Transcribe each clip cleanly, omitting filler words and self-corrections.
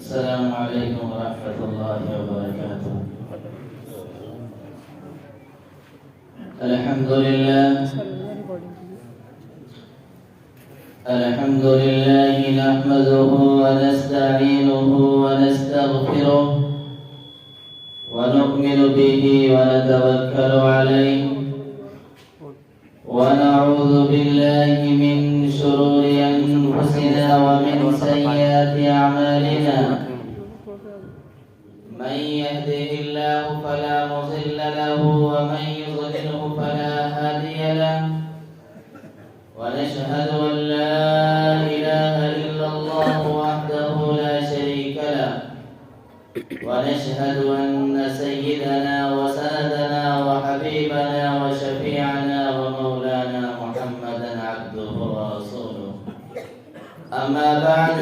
السلام عليكم ورحمة الله وبركاته. الحمد لله نحمده ونستعينه ونستغفره ونؤمن به ونتوكل عليه ونعوذ بالله من شرور أنفسنا ومن سيئات أعمالنا. من يهده الله فلا مضل له ومن يضلله فلا هادي له. ونشهد أن لا إله إلا الله وحده لا شريك له. ونشهد أن سيدنا وسندنا وحبيبنا وشفيعنا ومولانا محمدا عبده ورسوله. أما بعد،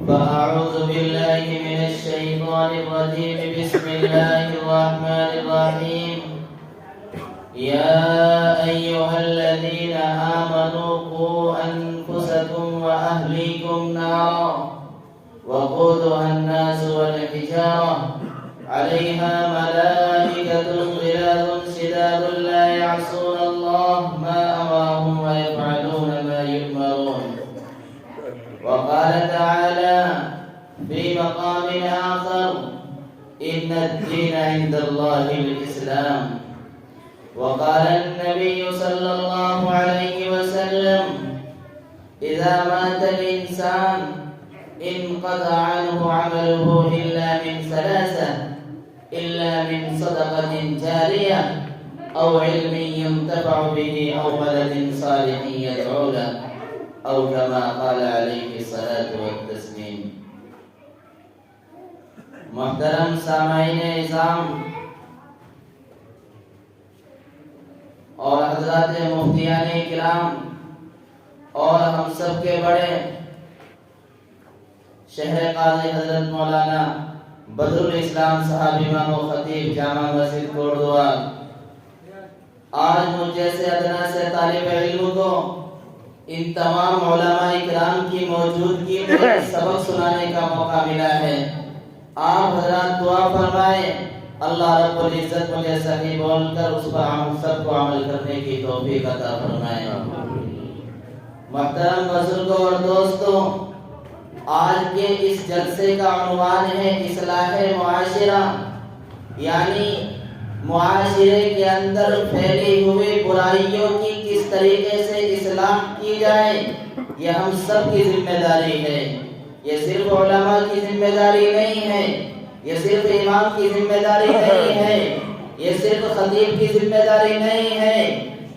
فأعوذ بالله من الشيطان الرجيم. بسم الله الرحمن الرحيم. يا أيها الذين آمنوا قوا أنفسكم وأهليكم نارا وقودها الناس والحجارة عليها ملائكة غلاظ شداد لا يعصون الله ما أمرهم ويفعلون ما يؤمرون. وقال تعالى في مقام آخر: إن الدين عند الله الإسلام. وقال النبي صلى الله عليه وسلم: إذا مات الإنسان انقطع عنه عمله إلا من ثلاثة: إلا من صدقة جارية أو علم ينتفع به أو ولد صالح يدعو له، أو كما قال عليه الصلاة والتسليم. محترم سامعین اعظام اور حضرات مفتیان کرام اور ہم سب کے بڑے شہر قاضی حضرت مولانا بدر الاسلام صاحب امام و خطیب جامع مسجد کوڑدوا، آج مجھ جیسے ادنا سے طالب علم کو ان تمام علماء اکرام کی موجودگی میں سبق سنانے کا موقع ملا ہے. آپ حضرات دعا فرمائیں اللہ رب العزت مجھے صحیح بول کر اس پر ہم سب کو عمل کرنے کی توفیق عطا فرمائے. محترم بزرگوں اور دوستوں، آج کے اس جلسے کا عنوان ہے اصلاح معاشرہ، یعنی معاشرے کے اندر پھیلی ہوئی برائیوں کی کس طریقے سے اصلاح کی جائے. یہ ہم سب کی ذمہ داری ہے. یہ صرف علماء کی ذمہ داری نہیں ہے، یہ صرف امام کی ذمہ داری نہیں ہے، یہ صرف خطیب کی ذمہ داری نہیں ہے،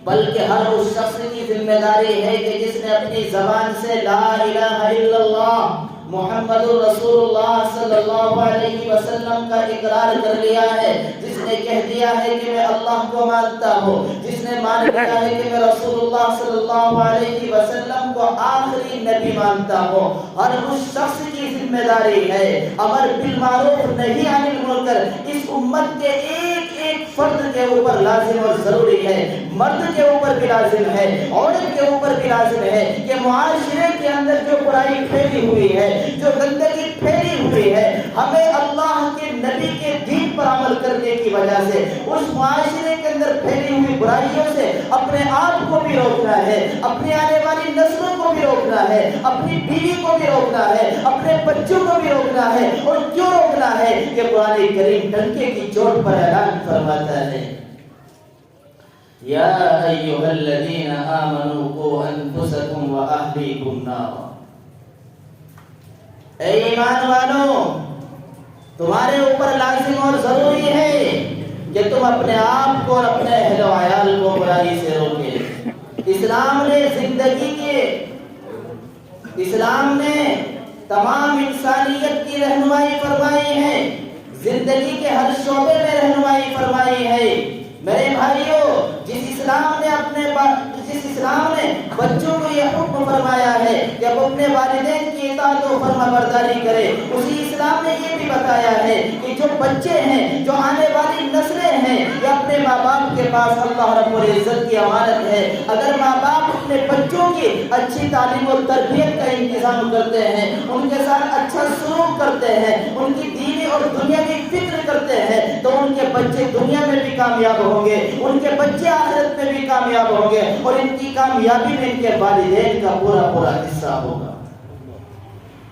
بلکہ ہر اس شخص کی ذمہ داری ہے کہ جس نے اپنی زبان سے لا الہ الا اللہ محمد رسول اللہ صلی اللہ علیہ وسلم کا اقرار کر لیا ہے، جس نے کہہ دیا ہے کہ میں اللہ کو مانتا ہوں، جس نے مان لیا ہے کہ میں رسول اللہ صلی اللہ علیہ وسلم کو آخری نبی مانتا ہوں. ہر اس شخص کی ذمہ داری ہے امر بالمعروف نہی عن المنکر اس امت کے ایک ایک فرد کے اوپر لازم اور ضروری ہے. مرد کے اوپر بھی لازم ہے، عورت کے اوپر بھی لازم ہے کہ معاشرے کے اندر جو برائی پھیلی ہوئی ہے، جو گندگی پھیلی ہوئی ہے، ہمیں اللہ کے نبی کے دین پر عمل کرنے کی وجہ سے اس معاشرے کے اندر پھیلی ہوئی برائیوں سے اپنے آپ کو بھی روکنا ہے، اپنی آنے والی نسلوں کو بھی روکنا ہے، اپنی بیوی کو بھی روکنا ہے، اپنے بچوں کو بھی روکنا ہے. اور کیوں روکنا ہے کہ قرآن کریم ڈنکے کی چوٹ پر اعلان فرماتا ہے: یا ایھا الذین آمنوا قوا انفسکم واہلیکم نارا. اے ایمان والو، تمہارے اوپر لازم اور ضروری ہے کہ تم اپنے آپ کو اور اپنے اہل و عیال کو برائی سے روکے. اسلام نے تمام انسانیت کی رہنمائی فرمائی ہے، زندگی کے ہر شعبے میں رہنمائی فرمائی ہے. میرے بھائیوں، جس جس اسلام نے بچوں کو یہ حکم فرمایا ہے کہ اب اپنے والدین کی اطاعت و فرما برداری کرے، اسی اسلام نے یہ بھی بتایا ہے کہ جو بچے ہیں، جو آنے والی نسلیں ہیں، یہ اپنے ماں باپ کے پاس اللہ رب العزت کی امانت ہے۔ اگر ماں باپ اپنے بچوں کی اچھی تعلیم و تربیت کا انتظام کرتے ہیں، ان کے ساتھ اچھا سلوک کرتے ہیں، ان کی دینی اور دنیاوی فکر کرتے ہیں، تو ان کے بچے دنیا میں بھی کامیاب ہوں گے، ان کے بچے آخرت میں بھی کامیاب ہوں گے، اور ان کی کامیابی میں ان کے والدین کا پورا حصہ ہوگا۔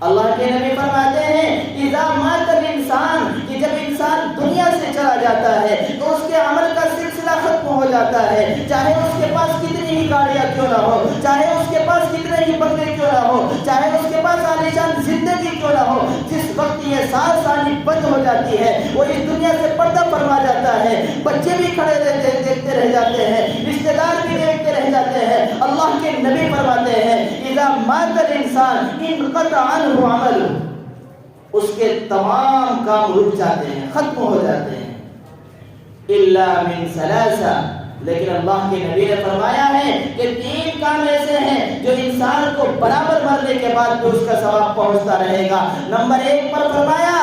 اللہ کے نبی فرماتے ہیں اذا مات الانسان، کہ جب انسان دنیا سے چلا جاتا ہے تو اس کے عمل کا سلسلہ ختم ہو جاتا ہے، چاہے اس کے پاس کتنی ہی گاڑیاں کیوں نہ ہو، چاہے اس کے پاس کتنے ہی بنگلے کیوں نہ ہو، چاہے اس کے پاس عالیشان زندگی کیوں نہ ہو، جس وقت یہ سانس آنی بند ہو جاتی ہے وہ اس دنیا سے پردہ فرما جاتا ہے، بچے بھی کھڑے رہتے دیکھتے رہ جاتے ہیں، رشتہ دار بھی دیکھتے رہ جاتے ہیں۔ اللہ کے نبی فرماتے ہیں اذا مات الانسان انقطع عنہ عمل، اس کے تمام کام رک جاتے ہیں، ختم ہو جاتے ہیں، الا من ثلاثہ، لیکن اللہ کے نبی نے فرمایا ہے کہ 3 کام ایسے ہیں جو انسان کو برابر مرنے کے بعد بھی اس کا ثواب پہنچتا رہے گا۔ نمبر 1 پر فرمایا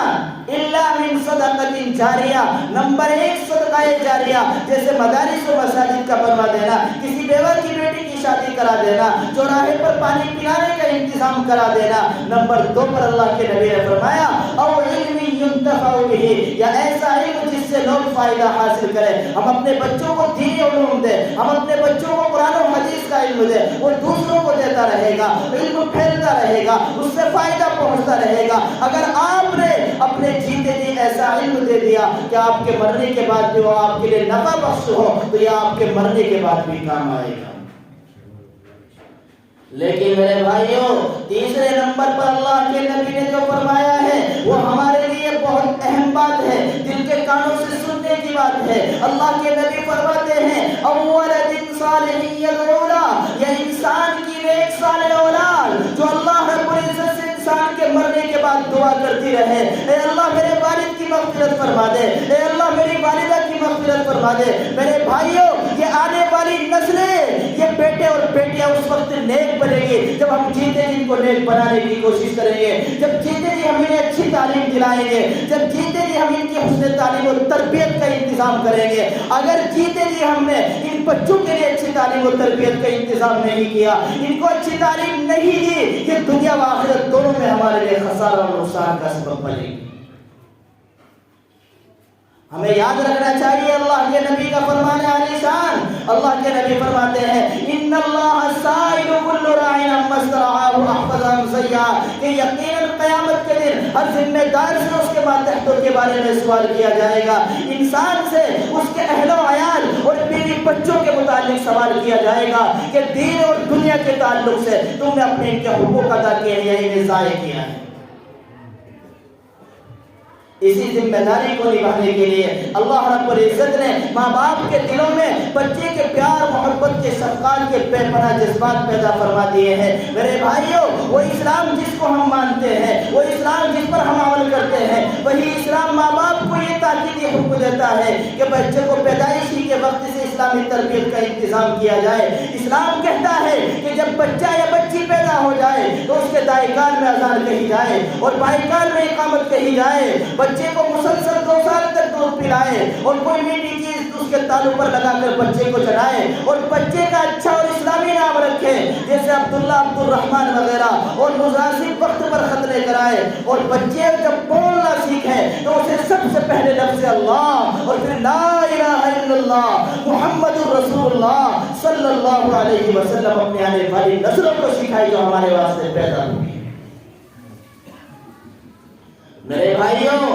الا من صدقۃ جاریہ، نمبر 1 صدقہ جاریہ، جیسے مدارس و مساجد کا بنوا دینا، کسی بیوہ کی بیٹی کی شادی کرا دینا، چوراہے پر پانی پلانے کا انتظام کرا دینا۔ نمبر 2 پر اللہ کے نبی نے فرمایا او علم ينتفع به، یا ایسا علم جس سے لوگ فائدہ حاصل کریں۔ ہم اپنے بچوں کو دینی علوم دیں، ہم اپنے بچوں کو قرآن و حدیث کا علم دیں، وہ دوسروں کو دیتا رہے گا، علم پھیلتا رہے گا، اس سے فائدہ پہنچتا رہے گا۔ اگر آپ نے اپنے جیتے جی ایسا علم دے دیا کہ آپ کے مرنے کے بعد بھی وہ آپ کے لیے نفع بخش ہو، تو یہ آپ کے مرنے کے بعد بھی کام آئے گا۔ لیکن میرے بھائیوں، تیسرے نمبر پر اللہ کے نبی نے جو فرمایا ہے وہ ہمارے لیے بہت اہم بات ہے، دل کے کانوں سے سننے کی بات ہے۔ اللہ کے نبی فرماتے ہیں اولد صالح یدعو له، یہ انسان کی نیک صالح اولاد جو اللہ رب العزت سے انسان کے مرنے کے بعد دعا کرتی رہے، اے اللہ میرے والد کی مغفرت فرما دے، اے اللہ میری والدہ کی مغفرت فرما دے۔ میرے بھائیوں، یہ آنے والی نسلیں، یہ بیٹے اور بیٹیاں اس وقت نیک بنے گی جب ہم جیتے جی ان کو نیک بنانے کی کوشش کریں گے، جب جیتے جی ہم انہیں اچھی تعلیم دلائیں گے، جب جیتے جی ہم ان کی حسن تعلیم اور تربیت کا انتظام کریں گے۔ اگر جیتے جی ہم نے ان بچوں کے لیے اچھی تعلیم اور تربیت کا انتظام نہیں کیا، ان کو اچھی تعلیم نہیں دی، یہ دنیا و آخرت دونوں میں ہمارے لیے خسارہ اور نقصان کا سبب بنے گی۔ ہمیں یاد رکھنا چاہیے اللہ کے نبی کا فرمان ہے عالی شان۔ اللہ کے نبی فرماتے ہیں ان اللہ سائل کل راع عما استرعاه احفظ امسیا، کہ یقیناً قیامت کے دن ہر ذمہ دار سے اس کے ماتحتوں کے بارے میں سوال کیا جائے گا، انسان سے اس کے اہل و عیال اور بیوی بچوں کے متعلق سوال کیا جائے گا کہ دین اور دنیا کے تعلق سے تم نے اپنے ان کے حقوق ادا کیے ہیں یا انہیں ضائع کیا ہے۔ اسی ذمہ داری کو نبھانے کے لیے اللہ رب العزت نے ماں باپ کے دلوں میں بچے کے پیار، محبت کے، شفقات کے بے پناہ جذبات پیدا فرما دیے ہیں۔ میرے بھائیوں، وہ اسلام جس کو ہم مانتے ہیں، وہ اسلام جس پر ہم عمل کرتے ہیں، وہی اسلام ماں باپ کو یہ تاکیدی حکم دیتا ہے کہ بچے کو پیدائشی کے وقت سے اسلامی تربیت کا انتظام کیا جائے۔ اسلام کہتا ہے کہ جب بچہ یا بچی پیدا ہو جائے تو اس کے دائیں کان میں اذان کہی جائے اور بائیں کان میں اقامت کہی جائے، بچے کو مسلسل 2 سال تک دودھ پلائے اور کوئی میٹھی چیز اس کے تالو پر لگا کر بچے کو چڑھائے اور بچے کا اچھا اور اسلامی نام رکھے، جیسے عبداللہ، عبد الرحمن وغیرہ، اور مناسب وقت پر ختنے کرائے۔ اور بچے جب بولنا سیکھے تو اسے سب سے پہلے لفظ اللہ اور پھر لا الہ الا اللہ محمد الرسول اللہ صلی اللہ علیہ وسلم اپنے آنے والی نسلوں کو سکھائی جو ہمارے واسطے پیدا ہوئی۔ میرے بھائیوں،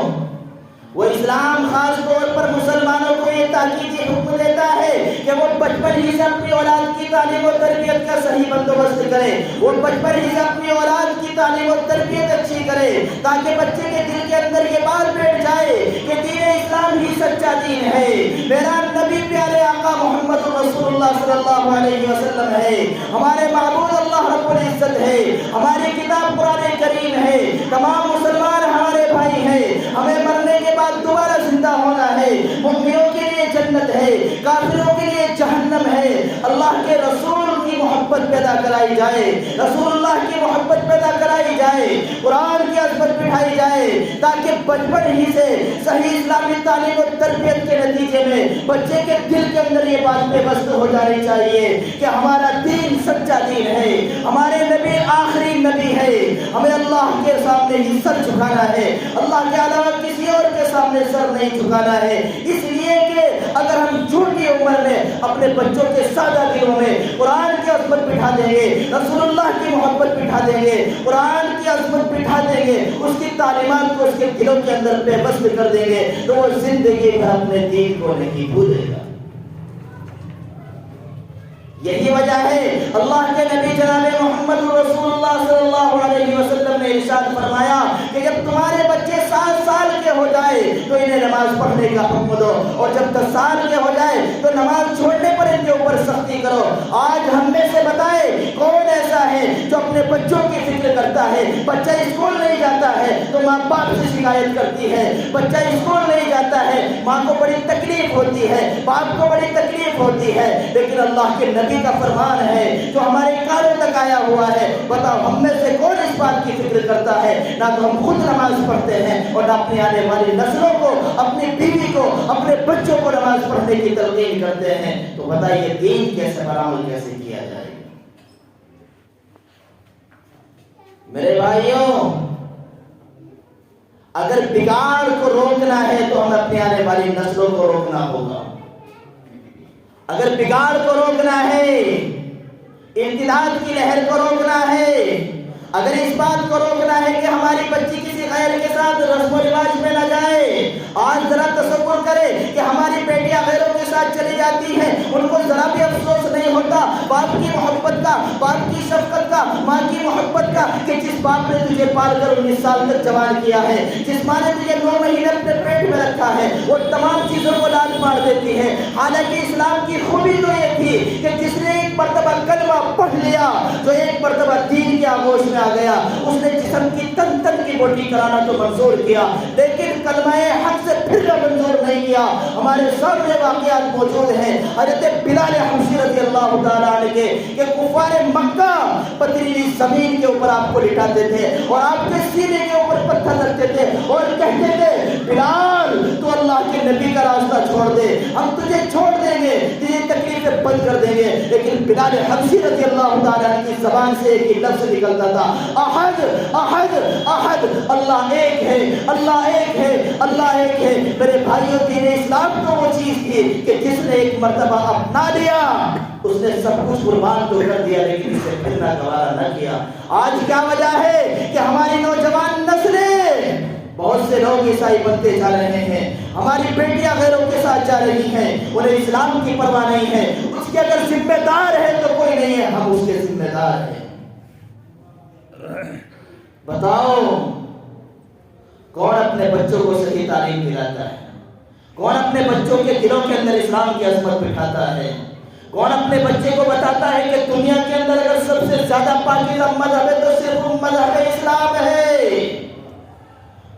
وہ اسلام خاص طور پر مسلمانوں کو یہ تاکیدی حکم دیتا ہے کہ وہ بچپن ہی سے اپنی اولاد کی تعلیم و تربیت کا صحیح بندوبست کرے، وہ بچپن ہی سے اپنی اولاد کی تعلیم و تربیت اچھی کرے، تاکہ بچے کے دل کے اندر یہ بات بیٹھ جائے کہ دین اسلام ہی سچا دین ہے، میرا نبی پیارے آقا محمد رسول اللہ صلی اللہ علیہ وسلم ہے، ہمارے معبود اللہ رب العزت ہے، ہماری کتاب قرآن کریم ہے، تمام مسلمان ہمارے بھائی ہیں، ہمیں مرنے کے بعد دوبارہ زندہ ہونا ہے، مومنوں کے لیے جنت ہے، کافروں کے لیے جہنم ہے۔ اللہ کے رسول کی محبت پیدا کرائی جائے، رسول اللہ کی محبت پیدا کرائی جائے، قرآن کی عظمت بٹھائی جائے، تاکہ بچپن ہی سے صحیح اسلامی تعلیم و تربیت کے نتیجے میں بچے کے دل کے اندر یہ بات پیوست ہو جانی چاہیے کہ ہمارا دین سچا دین ہے، ہمارے نبی آخری نبی ہے، ہمیں اللہ کے سامنے ہی سر جھکانا ہے، اللہ کے علاوہ کسی اور کے سامنے سر نہیں جھکانا ہے۔ اس لیے کہ اگر ہم چھوٹی عمر میں اپنے بچوں کے سادہ دلوں میں قرآن کی عظمت بٹھا دیں گے، رسول اللہ کی محبت بٹھا دیں گے، قرآن کی عظمت بٹھا دیں گے، اس کی تعلیمات کو اس کے دلوں کے اندر پیوست کر دیں گے، تو وہ زندگی بھر اپنے دین کو نہیں بھولے گا۔ یہی وجہ ہے اللہ کے نبی جناب محمد رسول اللہ صلی اللہ علیہ وسلم نے ارشاد فرمایا کہ جب تمہارے بچے 7 سال کے ہو جائے تو انہیں نماز پڑھنے کا حکم دو، اور جب 10 سال کے ہو جائے تو نماز چھوڑنے پر ان کے اوپر سختی کرو۔ آج ہم میں سے بتائے کون ایسا ہے جو اپنے بچوں کی فکر کرتا ہے؟ بچہ اسکول نہیں جاتا ہے تو ماں باپ سے شکایت کرتی ہے، بچہ اسکول نہیں جاتا ہے ماں کو بڑی تکلیف ہوتی ہے، باپ کو بڑی تکلیف ہوتی ہے، لیکن اللہ کے نبی کا فرمان ہے جو ہمارے کانوں تک آیا ہوا ہے، بتاؤ ہم میں سے کون اس بات کی فکر کرتا ہے؟ نہ تو ہم خود نماز پڑھتے ہیں اور نہ اپنی آنے والی نسلوں کو، اپنی بیوی کو، اپنے بچوں کو نماز پڑھنے کی تلقین کرتے ہیں۔ تو بتائیے دین کیسے برآمد کیسے کیا جائے؟ میرے بھائیوں، اگر بگاڑ کو روکنا ہے تو ہمیں اپنی آنے والی نسلوں کو روکنا ہوگا۔ اگر بگاڑ کو روکنا ہے، انتداد کی لہر کو روکنا ہے، اگر اس بات کو روکنا ہے کہ ہماری بچی کسی غیر کے ساتھ رسم و رواج میں نہ جائے، آج ذرا تصور کرے کہ ہماری بیٹیاں غیروں کے ساتھ چلی جاتی ہیں، ان کو ذرا بھی افسوس نہیں ہوتا باپ کی محبت کا، باپ کی شفقت کا، ماں کی محبت کا، کہ جس باپ نے تجھے پال کر 19 سال تک جوان کیا ہے، جس ماں نے تجھے 9 مہینے اپنے پیٹ میں رکھا ہے، وہ تمام چیزوں کو لال مار دیتی ہے۔ حالانکہ اسلام کی خوبی تو یہ تھی کہ جس نے ایک مرتبہ کلمہ پڑھ لیا، جو ایک مرتبہ دین کی آغوش میں آ گیا، اس نے جسم کی تن تن کی بوٹی کرانا تو منظور کیا، لیکن کلمہ حق سے پھرنا منظور نہیں کیا۔ ہمارے سامنے واقعات موجود ہیں حضرت بلال حبشی رضی اللہ تعالیٰ عنہ کے، کہ کفار مکہ پتھریلی زمین کے اوپر آپ کو لٹاتے تھے اور آپ کے سینے کے اوپر پتھر رکھتے تھے اور کہتے تھے بلال تو اللہ کے نبی کا راستہ چھوڑ دے، ہم تجھے چھوڑ دیں گے، تیری تکلیفیں بند کر دیں گے۔ لیکن بلال حبشی رضی اللہ تعالیٰ عنہ کی زبان سے ایک ہی لفظ نکلتا تھا، احد احد احد، اللہ ایک ہے، اللہ ایک ہے، اللہ ایک ہے۔ میرے بھائیوں، دین اسلام تو وہ چیز تھی کہ جس نے ایک مرتبہ اپنا لیا اس نے سب کچھ قربان تو کر دیا، لیکن اسے پھرنا گوارا نہ کیا۔ آج کیا وجہ ہے کہ ہماری نوجوان نسلیں، بہت سے لوگ عیسائی بنتے جا رہے ہیں، ہماری بیٹیاں غیروں کے ساتھ جا رہی ہیں، انہیں اسلام کی پرواہ نہیں ہے، اس کے اگر ذمہ دار ہے تو کوئی نہیں ہے، ہم اس کے ذمہ دار ہیں۔ بتاؤ کون اپنے بچوں کو صحیح تعلیم دلاتا ہے؟ کون اپنے بچوں کے دلوں کے اندر اسلام کی عظمت بٹھاتا ہے؟ کون اپنے بچے کو بتاتا ہے کہ دنیا کے اندر اگر سب سے زیادہ پاکیزہ مذہب ہے تو صرف مذہب اسلام ہے؟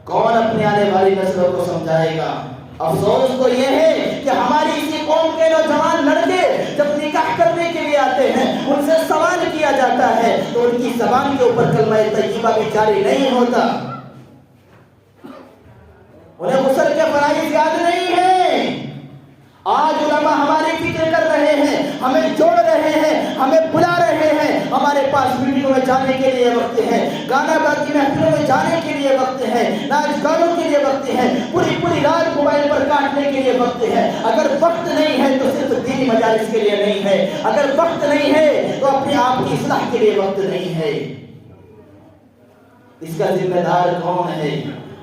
کون اپنے آنے والی نسلوں کو سمجھائے گا؟ افسوس تو یہ ہے کہ ہماری اسی قوم کے نوجوان لڑکے جب نکاح کرنے کے لیے آتے ہیں، ان سے سوال کیا جاتا ہے تو ان کی زبان کے اوپر کلمہ طیبہ بھی جاری نہیں ہوتا، انہیں غسل کے فرائض یاد نہیں ہیں۔ آج علماء ہماری فکر کر رہے ہیں، ہمیں جوڑ رہے ہیں، ہمیں بلا رہے ہیں، ہمارے پاس میٹنگوں میں جانے کے لیے وقت ہے، گانا باقی محفلوں میں جانے کے لیے وقت ہے، ناچ گانوں کے لیے وقت ہے، پوری رات موبائل پر کاٹنے کے لیے وقت ہے۔ اگر وقت نہیں ہے تو صرف دینی مجالس کے لیے نہیں ہے، اگر وقت نہیں ہے تو اپنے آپ کی اصلاح کے لیے وقت نہیں ہے۔ اس کا ذمہ دار کون ہے؟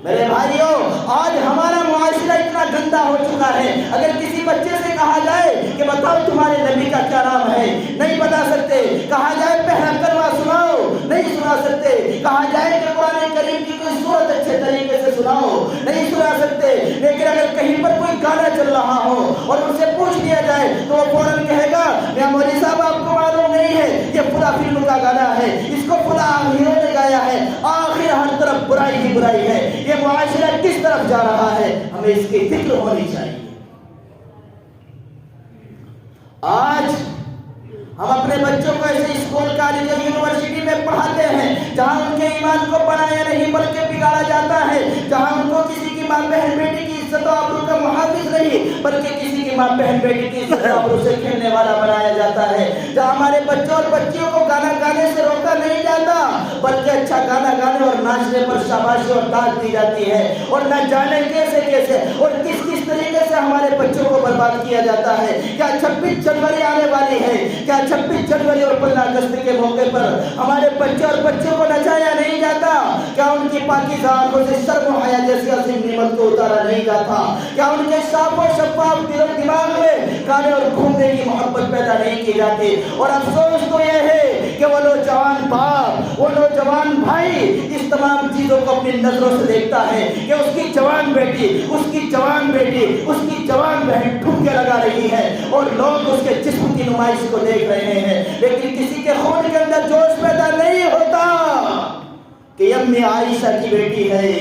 میرے بھائیوں، آج ہمارا معاشرہ اتنا گندا ہو چکا ہے، اگر کسی بچے سے کہا جائے کہ بتاؤ تمہارے نبی کا کیا نام ہے، نہیں بتا سکتے۔ کہا جائے پہلا کلمہ سناؤ، نہیں سنا سکتے۔ کہا جائے کہ قرآن کریم کی کوئی سورت اچھے طریقے سے سناؤ، نہیں سنا سکتے۔ لیکن اگر کہیں پر کوئی گانا چل رہا ہو اور ان سے پوچھ لیا جائے تو وہ فوراً کہے گا میاں مولوی صاحب آپ کو معلوم نہیں ہے یہ فلاں فلم کا گانا ہے، اس کو فلاں ہیرو نے گایا ہے۔ آخر ہر طرف برائی ہی برائی ہے۔ یہ معاشرہ کس طرف جا رہا ہے، ہمیں اس کی فکر ہونی چاہیے۔ آج ہم اپنے بچوں کو ایسے اسکول کالج اور یونیورسٹی میں پڑھاتے ہیں جہاں ان کے ایمان کو بنایا نہیں بلکہ بگاڑا جاتا ہے، جہاں ان کو کسی کی ماں بہن بیٹی کی عزت و آبرو کا محافظ نہیں بلکہ کسی کی ماں بہن بیٹی کی عزت و آبرو سے کھیلنے والا بنایا جاتا ہے، جہاں ہمارے بچوں اور بچیوں کو گانا گانے سے روکا نہیں جاتا بلکہ اچھا گانا گانے اور ناچنے پر شاباشی اور داد دی جاتی ہے، اور نہ جانے کیسے کیسے اور کس کس طریقے سے ہمارے بچوں کو برباد کیا جاتا ہے۔ کیا 26 جنوری آنے والی ہے، کیا 26 جنوری اور 15 اگست کے موقع پر ہمارے بچے اور بچوں کو نچایا نہیں جاتا؟ کیا ان کی پاکیزہ آنکھوں سے شرم و حیا جیسی عظیم نعمت کو اتارا نہیں جاتا؟ کیا ان کے صاف و شفاف دل و دماغ میں گانے اور گھومنے کی محبت پیدا نہیں کی جاتی؟ اور افسوس تو یہ ہے کہ وہ نوجوان باپ، وہ نوجوان بھائی اس تمام چیزوں کو اپنی نظروں سے دیکھتا ہے کہ اس کی جوان بیٹی، اس کی جوان بیٹی، اس کی جوان بہن ٹھمکے لگا رہی ہے اور لوگ اس کے جسم کی نمائش کو دیکھ رہے ہیں، لیکن کسی کے خون کے اندر جوش پیدا نہیں ہوتا کہ امی عائشہ کی بیٹی ہے،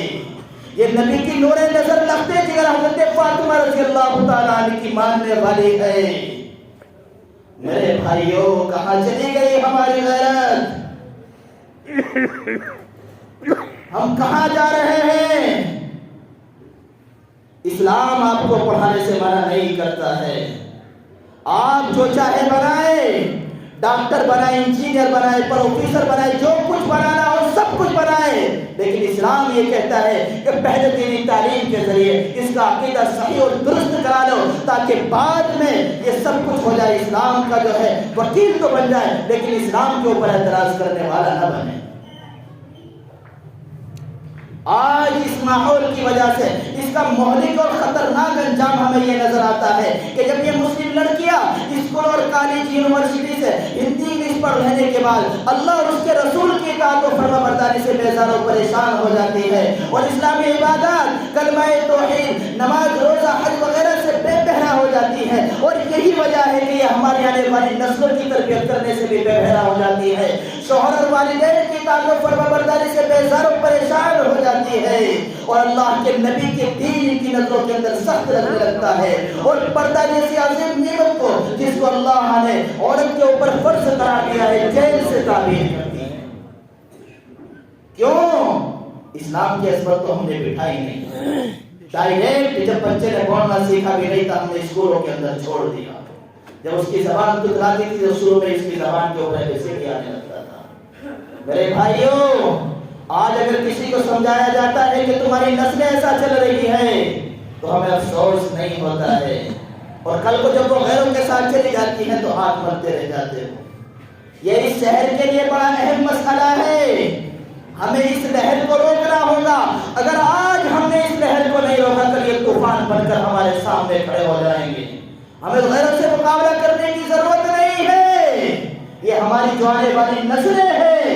یہ نبی کی نور نظر لگتے جگر حضرت فاطمہ رضی اللہ تعالیٰ عنہ کی ماننے والی ہے۔ میرے بھائیوں، کہاں چلی گئی ہماری غیرت؟ ہم کہاں جا رہے ہیں؟ اسلام آپ کو پڑھانے سے منع نہیں کرتا ہے، آپ جو چاہے بنائے، ڈاکٹر بنائے، انجینئر بنائے، پروفیسر بنائے، جو کچھ بنانا ہو سب کچھ بنائے، لیکن اسلام یہ کہتا ہے کہ پہلے دینی تعلیم کے ذریعے اس کا عقیدہ صحیح اور درست کرا لو تاکہ بعد میں یہ سب کچھ ہو جائے۔ اسلام کا جو ہے وکیل تو بن جائے لیکن اسلام کے اوپر اعتراض کرنے والا نہ بنے۔ آج اس ماحول کی وجہ سے اس کا مہلک اور خطرناک انجام ہمیں یہ نظر آتا ہے کہ جب یہ مسلم لڑکیاں اسکول اور کالج یونیورسٹی سے ہندی انگلش پڑھ لینے کے بعد اللہ اور اس کے رسول کی اطاعت و فرما برداری سے بیزار و پریشان ہو جاتی ہے اور اسلامی عبادات کلمہ توحید نماز روزہ حج وغیرہ سے بے بہرا ہو جاتی ہے، اور یہی وجہ ہے کہ یہ ہماری آنے والی نسلوں کی تربیت کرنے سے بھی بے بہرا ہو جاتی ہے، شوہر اور والدین کی اطاعت و فرما برداری سے بیزار و پریشان ہو جاتی ہے، اور اللہ کے نبی کے دین کی نظروں کے اندر سخت لگنے لگتا ہے، اور پردہ جیسی عظیم نعمت کو جس کو اللہ نے عورت کے اوپر فرض قرار دیا ہے جیل سے تعبیر کرتی ہے۔ کیوں؟ اسلام کی عصمت تو ہم نے بٹھائی نہیں، ڈائریکٹ جب بچے نے بولنا سیکھا بھی نہیں تھا ہم نے اسکولوں کے اندر چھوڑ دیا، جب اس کی زبان تتلاتی تھی تو شروع میں اس کی زبان کے اوپر ایسے ہی آنے لگتا تھا۔ میرے بھائیوں، آج اگر کسی کو سمجھایا جاتا ہے کہ تمہاری نسلیں ایسا چل رہی ہے تو ہمیں افسوس نہیں ہوتا ہے، اور کل کو جب وہ غیروں کے ساتھ چلی جاتی ہیں تو ہاتھ ملتے رہ جاتے ہو۔ یہ اس شہر کے لیے بڑا اہم مسئلہ ہے، ہمیں اس لہر کو روکنا ہوگا، اگر آج ہم نے اس لہر کو نہیں روکا کل یہ طوفان بن کر ہمارے سامنے کھڑے ہو جائیں گے۔ ہمیں غیروں سے مقابلہ کرنے کی ضرورت نہیں ہے، یہ ہماری جو آنے والی نسلیں ہیں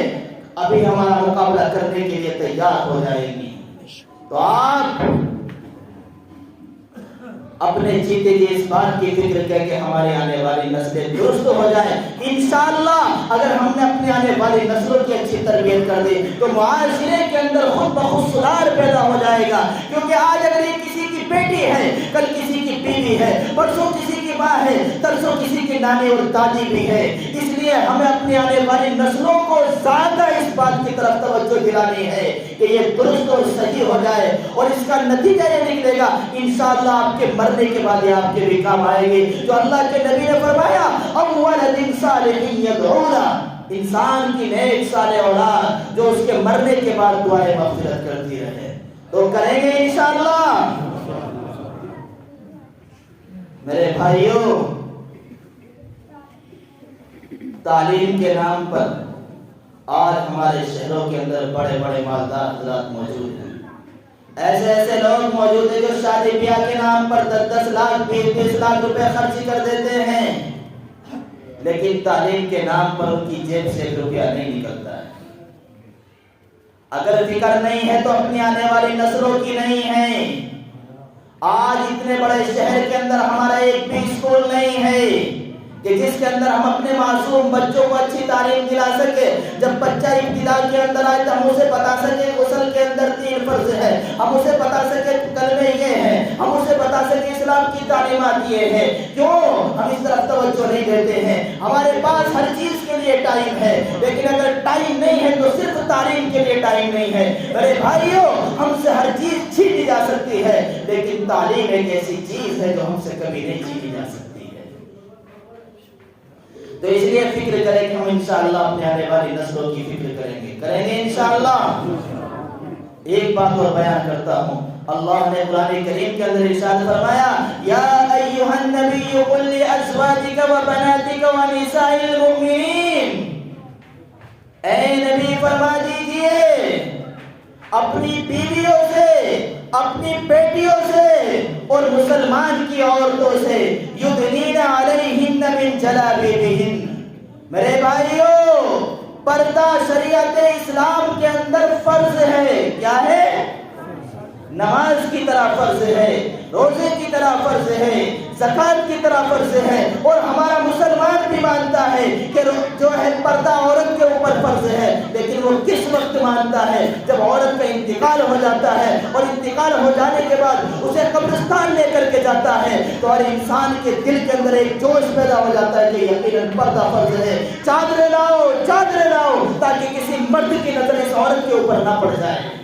ابھی ہمارا مقابلہ کرنے کے لیے تیار ہو جائیں گی، تو آپ اپنے جیتے لیے اس بات کی فکر کر کے ہماری آنے والی نسلیں درست ہو جائیں۔ انشاءاللہ اگر ہم نے اپنے آنے والی نسلوں کی اچھی تربیت کر دی تو معاشرے کے اندر خود بخود سدھار پیدا ہو جائے گا، کیونکہ آج اگر یہ کسی کی بیٹی ہے، کل کسی کی بیوی ہے، پرسوں کسی کی ماں ہے، ترسوں کسی کی نانی اور دادی بھی ہے، اس لیے ہمیں اپنی آنے والی نسلوں کو زیادہ اس بات کی طرف توجہ دلانی ہے کہ یہ درست اور صحیح ہو جائے، اور اس کا نتیجہ یہ نکلے گا انشاءاللہ آپ کے مرنے کے بعد یہ آپ کے بھی کام آئے گی، جو اللہ کے نبی نے فرمایا ام ولد صالح یدعونا، انسان کی نیک صالح اولاد جو اس کے مرنے کے بعد دعائیں مغفرت کرتی رہے، تو کریں گے انشاءاللہ۔ میرے بھائیوں، تعلیم کے نام پر آج ہمارے شہروں کے اندر بڑے بڑے مالدار حضرات موجود ہیں، ایسے ایسے لوگ موجود ہیں جو شادی بیاہ کے نام پر 10-10 لاکھ 20-20 لاکھ روپے خرچ کر دیتے ہیں، لیکن تعلیم کے نام پر ان کی جیب سے 1 روپیہ نہیں نکلتا ہے۔ اگر فکر نہیں ہے تو اپنی آنے والی نسلوں کی نہیں ہے۔ آج اتنے بڑے شہر کے اندر ہمارا ایک بھی اسکول نہیں ہے کہ جس کے اندر ہم اپنے معصوم بچوں کو اچھی تعلیم دلا سکے، جب بچہ ابتدا کے اندر آئے تو ہم اسے بتا سکے غسل کے اندر 3 فرض ہے، ہم اسے بتا سکے کلمے یہ ہیں، ہم اسے بتا سکیں اسلام کی تعلیمات یہ ہے. کیوں ہم اس طرف توجہ نہیں دیتے ہیں؟ ہمارے پاس ہر چیز کے لیے ٹائم ہے، لیکن اگر ٹائم نہیں ہے تو صرف تعلیم کے لیے ٹائم نہیں ہے. میرے بھائیوں، ہم سے ہر چیز چھینی جا سکتی ہے، لیکن تعلیم ایک ایسی چیز ہے جو ہم سے کبھی نہیں چھینی جا سکتی ہے. تو اس لیے فکر کریں کہ ہم انشاءاللہ اپنے آنے والی نسلوں کی فکر کریں گے انشاءاللہ. ایک بات اور بیان کرتا ہوں. اللہ نے قرآن کریم کے اندر ارشاد فرمایا، یا ایھا النبی قل لازواجک وبناتک ونساء المؤمنین. اے نبی فرما دیجئے اپنی بیویوں سے، اپنی بیٹیوں سے اور مسلمان کی عورتوں سے، یدنین علیہن من جلابیبہن. میرے بھائیوں، پردہ شریعت اسلام کے اندر فرض ہے. کیا ہے؟ نماز کی طرح فرض ہے، روزے کی طرح فرض ہے، زکات کی طرح فرض ہے. اور ہمارا مسلمان بھی مانتا ہے کہ جو ہے پردہ عورت کے اوپر فرض ہے، لیکن وہ کس وقت مانتا ہے؟ جب عورت کا انتقال ہو جاتا ہے، اور انتقال ہو جانے کے بعد اسے قبرستان لے کر کے جاتا ہے، تو ہر انسان کے دل کے اندر ایک جوش پیدا ہو جاتا ہے کہ یقیناً پردہ فرض ہے. چادریں لاؤ، چادریں لاؤ، تاکہ کسی مرد کی نظر اس عورت کے اوپر نہ پڑ جائے.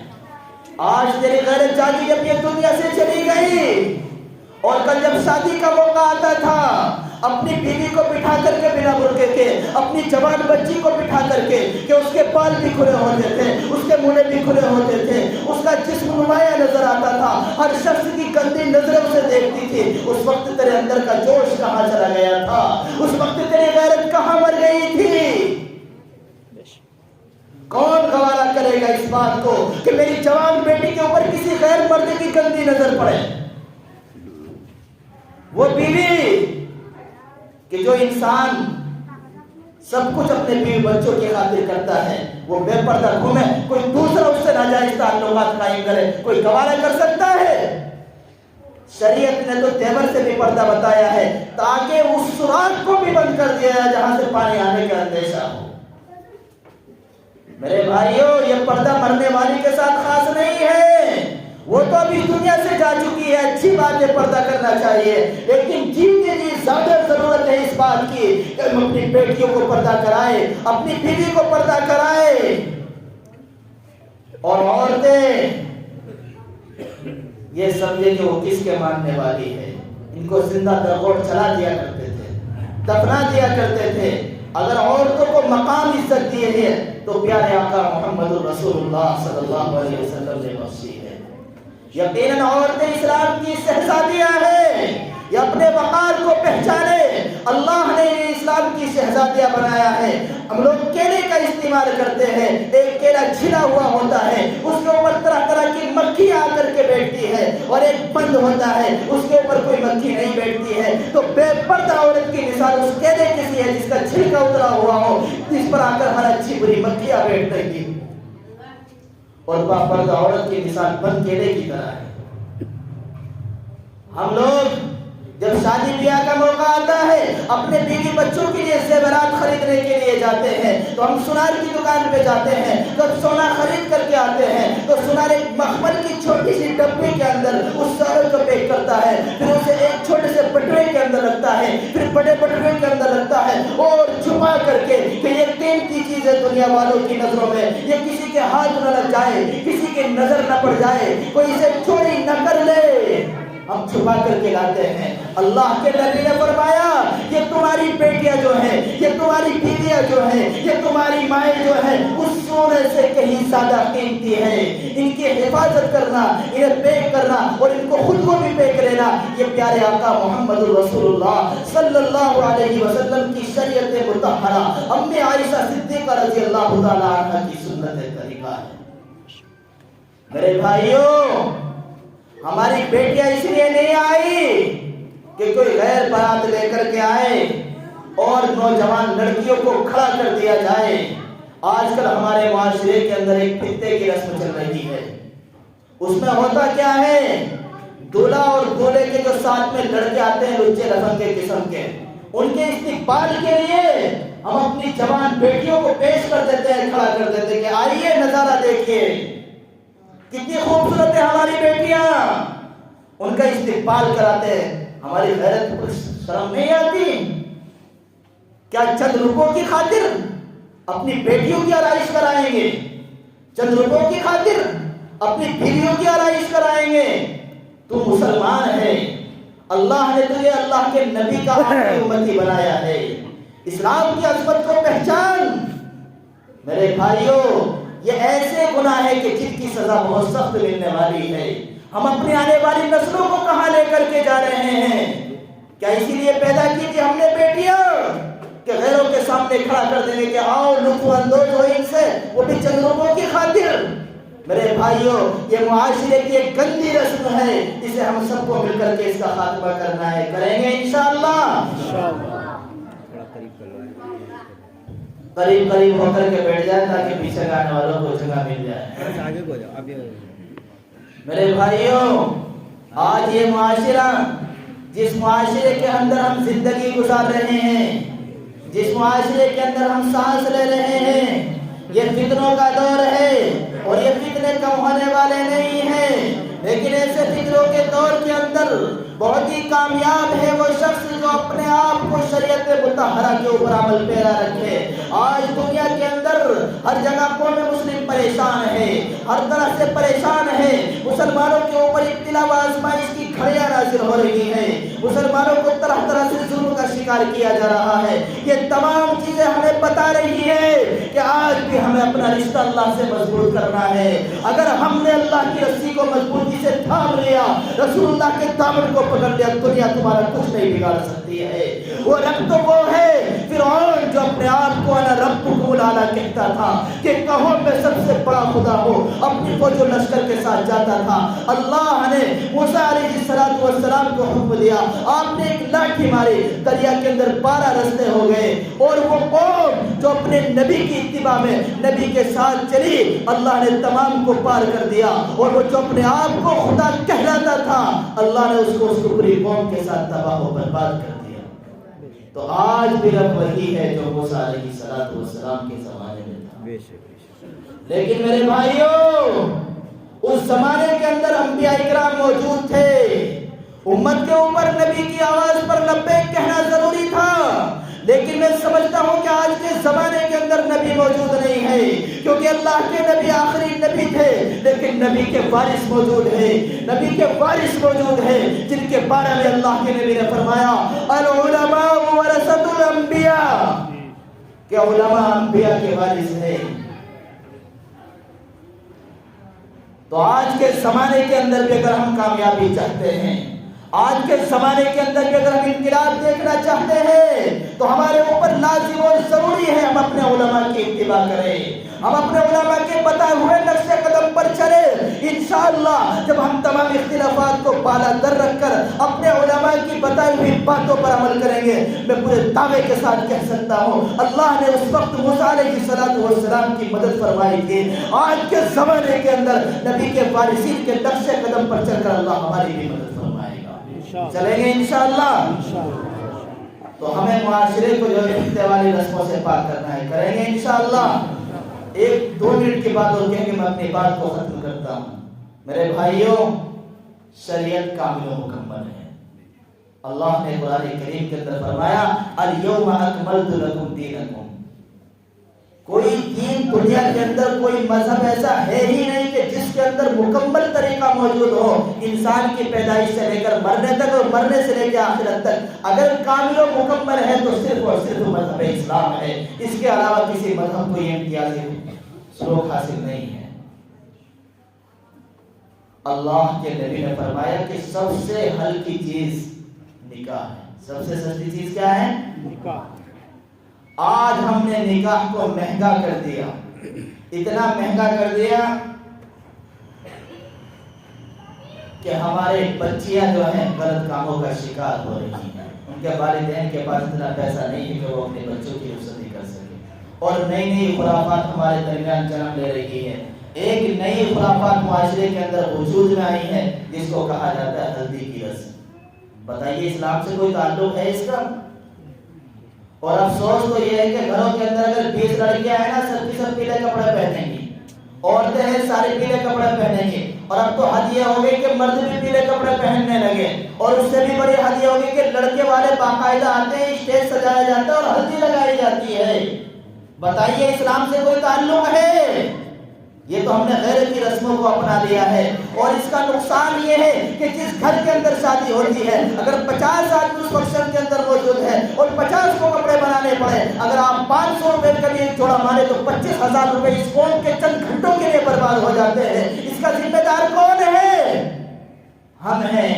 آج تیری غیرت جاگی جب یہ دنیا سے چلی گئی، اور کل جب شادی کا موقع آتا تھا، اپنی بیوی کو بٹھا کر کے بنا برقعے کے، اپنی جوان بچی کو بٹھا کر کے، کہ اس کے بال بھی کھلے ہوتے تھے، اس کے منہ بھی کھلے ہوتے تھے، اس کا جسم نمایاں نظر آتا تھا، ہر شخص کی گندی نظریں اسے دیکھتی تھی. اس وقت تیرے اندر کا جوش کہاں چلا گیا تھا؟ اس وقت تیری غیرت کہاں مر گئی تھی؟ کون گوارا کرے گا اس بات کو کہ میری جوان بیٹی کے اوپر کسی غیر مرد کی گندی نظر پڑے؟ وہ بیوی کہ جو انسان سب کچھ اپنے بیوی بچوں کی خاطر کرتا ہے، وہ بے پردہ گھومے، کوئی دوسرا اس سے ناجائز تعلقات قائم کرے، کوئی گوارا کر سکتا ہے؟ شریعت نے تو دیور سے بھی پردہ بتایا ہے، تاکہ اس سوراخ کو بھی بند کر دیا ہے جہاں سے پانی آنے کا اندیشہ ہو. میرے بھائیوں، یہ پردہ مرنے والی کے ساتھ خاص نہیں ہے، وہ تو ابھی دنیا سے جا چکی ہے. اچھی بات ہے، پردہ کرنا چاہیے، لیکن جیتے جی زیادہ ضرورت ہے اس بات کی کہ ہم اپنی بیٹیوں کو پردہ کرائے، اپنی بیوی کو پردہ کرائے. اور عورتیں یہ سمجھے کہ وہ کس کے ماننے والی ہے. ان کو زندہ درگوڑ چلا دیا کرتے تھے، دفنا دیا کرتے تھے. اگر عورتوں کو مقام عزت دیے ہے تو پیارے آقا محمد رسول اللہ صلی اللہ علیہ وسلم نے بخشی ہے. یقیناً عورتیں اسلام کی شہزادیاں ہیں، یہ اپنے وقار کو پہچانے. اللہ نے یہ اسلام کی شہزادیاں بنایا ہے. ہم لوگ کیلے کا استعمال کرتے ہیں، ایک کیلا چھلا ہوا ہوتا ہے، اس کے اوپر طرح طرح کی مکھی آ کر کے بیٹھتی ہے، اور ایک بند ہوتا ہے، اس کے اوپر کوئی مکھی نہیں بیٹھتی ہے. تو بے پردہ عورت کی مثال اس کیلے کسی ہے جس کا چھلکا اترا ہوا ہو، جس پر آ کر ہر اچھی بری مکھیاں بیٹھ رہی تھی. اور باپردہ عورت کی مثال بند کیلے کی طرح ہے. ہم لوگ جب شادی بیاہ کا موقع آتا ہے، اپنے بیوی بچوں کے لیے زیورات خریدنے کے لیے جاتے ہیں، تو ہم سونار کی دکان پہ جاتے ہیں. جب سونا خرید کر کے آتے ہیں تو سونار ایک مخمل کی چھوٹی سی ڈبے کے اندر اس سونے کو پیک کرتا ہے، پھر اسے ایک چھوٹے سے بٹوے کے اندر رکھتا ہے، پھر بڑے بٹوے کے اندر رکھتا ہے، اور چھپا کر کے کہ یہ قیمتی چیز ہے دنیا والوں کی نظروں میں، یہ کسی کے ہاتھ نہ لگ جائے، کسی کی نظر نہ پڑ جائے، کوئی اسے چوری نہ کر لے، ہم چھپا کر کے لاتے ہیں. اللہ کے نبی نے فرمایا یہ تمہاری بیٹیاں جو ہیں، یہ تمہاری بیویاں جو ہیں، یہ تمہاری مائیں جو ہیں، اس سونے سے کہیں زیادہ قیمتی ہے. ان کی حفاظت کرنا، انہیں پیک کرنا اور ان کو خود کو بھی پیک لینا، یہ پیارے آقا محمد رسول اللہ صلی اللہ علیہ وسلم کی شریعت مطہرہ امی عائشہ صدیقہ رضی اللہ تعالی عنہ کی سنت طریقہ ہے. میرے بھائیوں، ہماری بیٹیاں اس لیے نہیں آئی کہ کوئی غیر بارات لے کر کے آئے اور نوجوان لڑکیوں کو کھڑا کر دیا جائے. آج کل ہمارے معاشرے کے اندر ایک پھتے کی رسم چل رہی ہے. اس میں ہوتا کیا ہے، دولہا اور دولہے کے جو ساتھ میں لڑکے آتے ہیں لچے رسم کے قسم کے، ان کے استقبال کے لیے ہم اپنی جوان بیٹیوں کو پیش کر دیتے ہیں، کھڑا کر دیتے ہیں کہ آئیے نظارہ دیکھیے، کتنی خوبصورت ہے ہماری بیٹیاں. ان کا استقبال کراتے ہیں، ہماری غیرت پر شرم نہیں آتی؟ کیا چند روپوں کی خاطر اپنی بیٹیوں کی آرائش کرائیں گے؟ چند روپوں کی خاطر اپنی بیویوں کی آرائش کرائیں گے؟ تو مسلمان ہے، اللہ نے تجھے اللہ کے نبی کا آخری امتی بنایا ہے، اسلام کی عظمت کو پہچان۔ میرے بھائیوں، یہ ایسے گناہ ہے کہ جن کی سزا بہت سخت ملنے والی ہے۔ ہم اپنی آنے والی نسلوں کو کہاں لے کر کے جا رہے ہیں؟ کیا اسی لیے پیدا کی تھی ہم نے بیٹیاں کہ غیروں کے سامنے کھڑا کر دیں گے کہ آؤ لطف اندوز ہو ان سے، وہ بھی چند لوگوں کی خاطر؟ میرے بھائیوں، یہ معاشرے کی ایک گندی رسم ہے، اسے ہم سب کو مل کر کے اس کا خاتمہ کرنا ہے۔ کریں گے انشاءاللہ؟ قریب قریب ہو کر کے بیٹھ جائے تاکہ پیچھے گانے والوں کو جگہ مل جائے۔ میرے بھائیوں، آج یہ معاشرہ، جس معاشرے کے اندر ہم زندگی گزار رہے ہیں، جس معاشرے کے اندر ہم سانس لے رہے ہیں، یہ فتنوں کا دور ہے، اور یہ فتنے کم ہونے والے نہیں ہیں۔ لیکن ایسے فتنوں کے دور کے اندر بہت ہی کامیاب ہے وہ شخص جو اپنے آپ کو شریعت مطہرہ کے اوپر عمل پیرا رکھے۔ آج دنیا کے اندر ہر جگہ قوم مسلم پریشان ہے، ہر طرح سے پریشان ہے، مسلمانوں کے اوپر ابتلا و آزمائش کی گھڑیاں نازل ہو رہی ہیں، مسلمانوں کو طرح طرح سے ظلم کا شکار کیا جا رہا ہے۔ یہ تمام چیزیں ہمیں بتا رہی ہے کہ آج بھی ہمیں اپنا رشتہ اللہ سے مضبوط کرنا ہے۔ اگر ہم نے اللہ کی رسی کو مضبوطی سے تھام لیا، رسول اللہ کے دامن کو پکڑ لیا، دنیا تمہارا کچھ نہیں بگاڑ سکتی ہے۔ وہ رب تو وہ ہے فرعون جو اپنے آپ کو انا ربکم الاعلی کہتا تھا کہ کہو میں سب سے بڑا خدا ہوں، اپنی فوج و لشکر کے ساتھ جاتا تھا۔ اللہ نے موسیٰ علیہ السلام کو حکم دیا، آپ نے ایک لاٹھی ماری، دریا کے اندر 12 رستے ہو گئے، اور وہ قوم جو اپنے نبی کی اتباع میں نبی کے ساتھ چلی، اللہ نے تمام کو پار کر دیا، اور وہ جو اپنے آپ کو خدا کہلاتا تھا، اللہ نے اس کو پوری قوم کے ساتھ تباہ و برباد کر دیا۔ تو آج بھی رب وہی ہے جو موسیٰ علیہ السلام کے زمانے میں تھا۔ لیکن میرے بھائیوں، اس زمانے کے اندر انبیاء اکرام موجود تھے، امت کے اوپر نبی کی آواز پر لبیک کہنا ضروری تھا۔ لیکن میں سمجھتا ہوں کہ آج کے زمانے کے اندر نبی موجود نہیں ہے، کیونکہ اللہ کے نبی آخری نبی تھے، لیکن نبی کے وارث موجود ہیں، نبی کے وارث موجود ہیں، جن کے بارے میں اللہ کے نبی نے فرمایا العلماء ورثۃ الانبیاء، کہ علماء انبیاء کے وارث ہیں۔ تو آج کے زمانے کے اندر بھی اگر ہم کامیابی چاہتے ہیں، آج کے زمانے کے اندر بھی اگر ہم انقلاب دیکھنا چاہتے ہیں، تو ہمارے اوپر لازم اور ضروری ہے ہم اپنے علماء کی اتباع کریں، ہم اپنے علماء کے بتائے ہوئے نقش قدم پر چلیں۔ انشاءاللہ جب ہم تمام اختلافات کو بالا در رکھ کر اپنے علماء کی بتائی ہوئی باتوں پر عمل کریں گے، میں پورے دعوے کے ساتھ کہہ سکتا ہوں اللہ نے اس وقت موسیٰ علیہ السلام کی مدد فرمائی تھی۔ آج کے زمانے کے اندر نبی کے وارثین کے نقش قدم پر چل کر اللہ ہماری بھی مدد فرمائے گا۔ چلیں گے انشاءاللہ؟ تو ہمیں معاشرے کو جو فتنے والی رسموں سے پاک کرنا ہے، کریں گے انشاءاللہ؟ 1-2 منٹ کے بعد اور کہیں کہ میں اپنی بات کو ختم کرتا ہوں۔ میرے بھائیوں، شریعت کامل و مکمل ہے۔ اللہ نے قرآن کریم کے اندر فرمایا الیوم اکملت لکم دینکم۔ کوئی دین دنیا کے اندر، کوئی مذہب ایسا ہے ہی نہیں کہ جس کے اندر مکمل طریقہ موجود ہو، انسان کی پیدائش سے لے کر مرنے تک اور مرنے سے لے کے آخرت تک۔ اگر کامل و مکمل ہے تو صرف اور صرف مذہب اسلام ہے، اس کے علاوہ کسی مذہب کو یہ امتیازی سلوک حاصل نہیں ہے۔ اللہ کے نبی نے فرمایا کہ سب سے ہلکی چیز نکاح ہے، سب سے سستی چیز کیا ہے؟ نکاح۔ آج ہم نے نکاح کو مہنگا کر دیا، اتنا مہنگا کر دیا کہ ہمارے بچیاں جو ہیں غلط کاموں کا شکار ہو رہی ہیں، ان کے والدین کے پاس اتنا پیسہ نہیں ہے کہ وہ اپنے بچوں کی رخصتی کر سکے، اور نئی نئی خرافات ہمارے درمیان جنم لے رہی ہے۔ ایک نئی خرافات معاشرے کے اندر وجود میں آئی ہے جس کو کہا جاتا ہے ہلدی کی رسم۔ بتائیے اسلام سے کوئی تعلق ہے اس کا؟ اور افسوس تو یہ ہے کہ گھروں کے اندر اگر 20 لڑکیاں ہیں نا، سب کی سب پیلے کپڑے پہنیں گی، عورتیں ہیں سارے پیلے کپڑے پہنیں گے، اور اب تو ہدیہ ہو گئی کہ مرد بھی پیلے کپڑے پہننے لگے، اور اس سے بھی بڑی ہدیہ ہو گئی کہ لڑکے والے باقاعدہ آتے ہیں، اسٹیج سجایا جاتا ہے اور ہلدی لگائی جاتی ہے۔ بتائیے اسلام سے کوئی تعلق ہے؟ یہ تو ہم نے غیرت کی رسموں کو اپنا لیا ہے، اور اس کا نقصان یہ ہے کہ جس گھر کے اندر شادی ہوتی ہے، اگر 50 آدمی اس فنکشن کے اندر موجود ہے اور 50 کو کپڑے بنانے پڑے، اگر آپ 500 روپے کا بھی ایک جوڑا مانے تو 25,000 روپے اس قوم کے چند گھنٹوں کے لیے برباد ہو جاتے ہیں۔ اس کا ذمہ دار کون ہے؟ ہم ہیں۔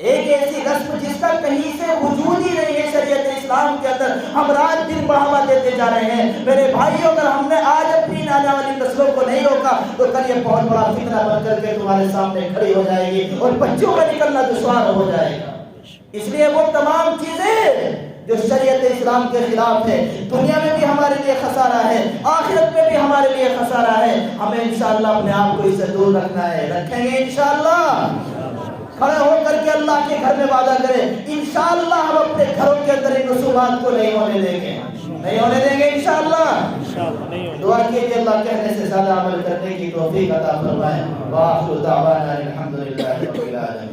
ایک ایسی رسم جس کا کہیں سے وجود ہی نہیں ہے شریعت اسلام کے اندر، ہم رات دن بڑھاوا دیتے جا رہے ہیں۔ میرے بھائیو، اگر ہم نے آج اپنی آنے والی نسلوں کو نہیں روکا تو کل یہ بہت بڑا فتنہ بن کر کے تمہارے سامنے کھڑی ہو جائے گی اور بچوں کا نکلنا دشوار ہو جائے گا۔ اس لیے وہ تمام چیزیں جو شریعت اسلام کے خلاف ہے، دنیا میں بھی ہمارے لیے خسارہ ہے، آخرت میں بھی ہمارے لیے خسارہ ہے، ہمیں انشاءاللہ اپنے آپ کو اس سے دور رکھنا ہے۔ رکھیں گے انشاءاللہ؟ کھڑے ہو کر کے اللہ کے گھر میں وعدہ کریں، انشاءاللہ ہم اپنے گھروں کے اندر ان رسومات کو نہیں ہونے دیں گے، نہیں ہونے دیں گے انشاءاللہ۔ دعا کیجیے اللہ کہنے سے زیادہ عمل کرنے کی توفیق عطا فرمائے۔ وآخر دعوانا الحمدللہ رب العالمین۔